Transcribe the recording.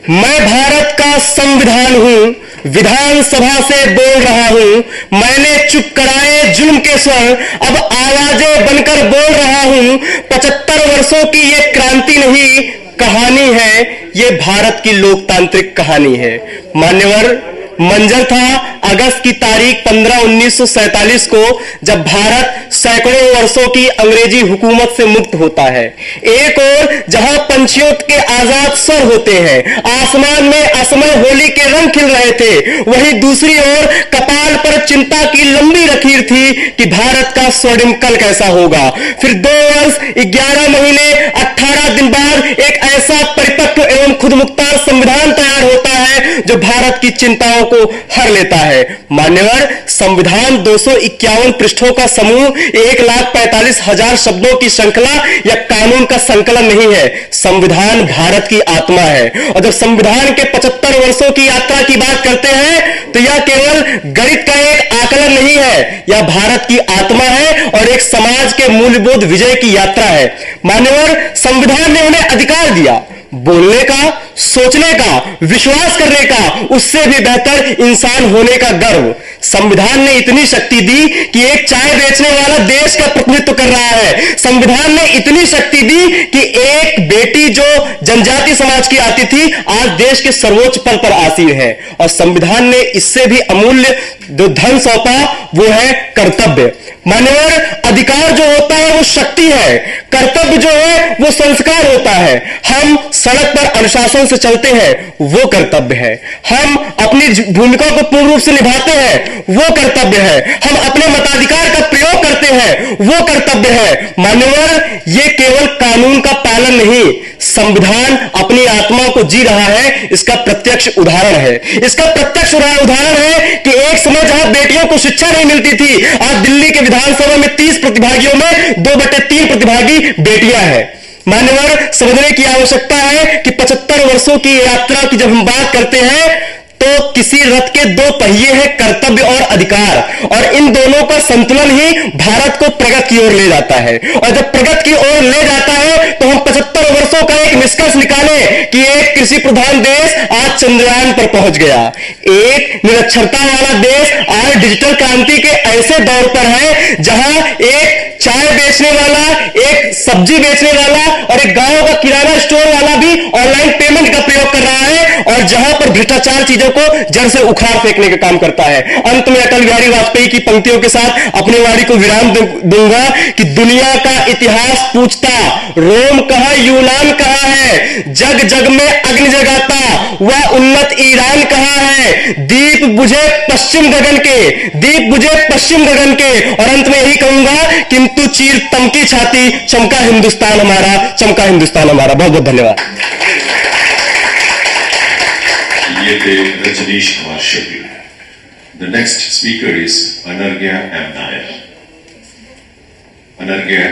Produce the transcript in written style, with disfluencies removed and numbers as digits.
मैं भारत का संविधान हूं, विधानसभा से बोल रहा हूं। मैंने चुप कराए जुल्म के स्वर, अब आवाजें बनकर बोल रहा हूं। 75 वर्षों की ये क्रांति नहीं कहानी है, ये भारत की लोकतांत्रिक कहानी है। मान्यवर, मंजर था अगस्त की तारीख 15 1947 को, जब भारत सैकड़ों वर्षों की अंग्रेजी हुकूमत से मुक्त होता है। एक ओर जहां पंछियों के आजाद स्वर होते हैं, आसमान में असमय होली के रंग खिल रहे थे, वहीं दूसरी ओर कपाल पर चिंता की लंबी लकीर थी कि भारत का स्वर्णिम कल कैसा होगा। फिर 2 वर्ष 11 महीने 18 दिन बाद एक ऐसा परिपक्व एवं खुदमुख्तार संविधान तैयार होता है जो भारत की चिंताओं को हर लेता है। मान्यवर, संविधान 251 पृष्ठों का समूह 1,45,000 शब्दों की श्रृंखला या कानून का संकलन नहीं है। संविधान भारत की आत्मा है, और जब संविधान के 75 वर्षों की यात्रा की बात करते हैं तो यह केवल गणित का एक आकलन नहीं है, यह भारत की आत्मा है और एक समाज के मूल्यबोध विजय की यात्रा है। मान्यवर, संविधान ने उन्हें अधिकार दिया, बोलने का, सोचने का, विश्वास करने का, उससे भी बेहतर इंसान होने का गर्व। संविधान ने इतनी शक्ति दी कि एक चाय बेचने वाला देश का प्रतिनिधित्व कर रहा है। संविधान ने इतनी शक्ति दी कि एक बेटी जो जनजाति समाज की आती थी, आज देश के सर्वोच्च पद पर आसीन है। और संविधान ने इससे भी अमूल्य जो धन सौंपा, वो है कर्तव्य। मान्यवर, अधिकार जो होता है वो शक्ति है, कर्तव्य जो है वो संस्कार होता है। हम सड़क पर अनुशासन से चलते हैं, वो कर्तव्य है। हम अपनी भूमिका को पूर्ण रूप से निभाते हैं, वो कर्तव्य है। हम अपने मताधिकार का प्रयोग करते हैं, वो कर्तव्य है। मान्यवर, ये केवल कानून का पालन नहीं, संविधान अपनी आत्मा को जी रहा है, इसका प्रत्यक्ष उदाहरण है। इसका प्रत्यक्ष उदाहरण है कि एक समय जहां बेटियों को शिक्षा नहीं मिलती थी, आज दिल्ली के विधानसभा में 30 प्रतिभागियों में 2/3 प्रतिभागी बेटियां हैं। मान्यवर, समझने की आवश्यकता है कि 75 वर्षों की यात्रा की जब हम बात करते हैं तो किसी रथ के 2 पहिए हैं, कर्तव्य और अधिकार, और इन दोनों का संतुलन ही भारत को प्रगति की ओर ले जाता है। और जब प्रगति की ओर ले जाता है तो हम 75 वर्षों का एक निष्कर्ष निकालें कि एक कृषि प्रधान देश आज चंद्रयान पर पहुंच गया, एक निरक्षरता वाला देश आज डिजिटल क्रांति के ऐसे दौर पर है जहां एक चाय बेचने वाला, एक सब्जी बेचने वाला और एक गांव का किराना स्टोर वाला भी ऑनलाइन पेमेंट का प्रयोग कर रहा है, और जहां पर भ्रष्टाचार चीजों को जड़ से उखाड़ फेंकने का काम करता है। अंत में अटल बिहारी वाजपेयी की पंक्तियों के साथ अपनी वाणी को विराम दूंगा कि दुनिया का इतिहास पूछता, रोम कहां, यूनान कहां है, जग जग में अग्नि जगाता वह उन्नत ईरान कहां है, दीप बुझे पश्चिम गगन के, दीप बुझे पश्चिम गगन के। और अंत में यही कहूंगा, किंतु चीर तमकी छाती, चमका हिंदुस्तान हमारा, चमका हिंदुस्तान हमारा। बहुत बहुत धन्यवाद। ये थे Rajneesh Kumar Shetty. The next speaker is Anargya M. Nair. Anargya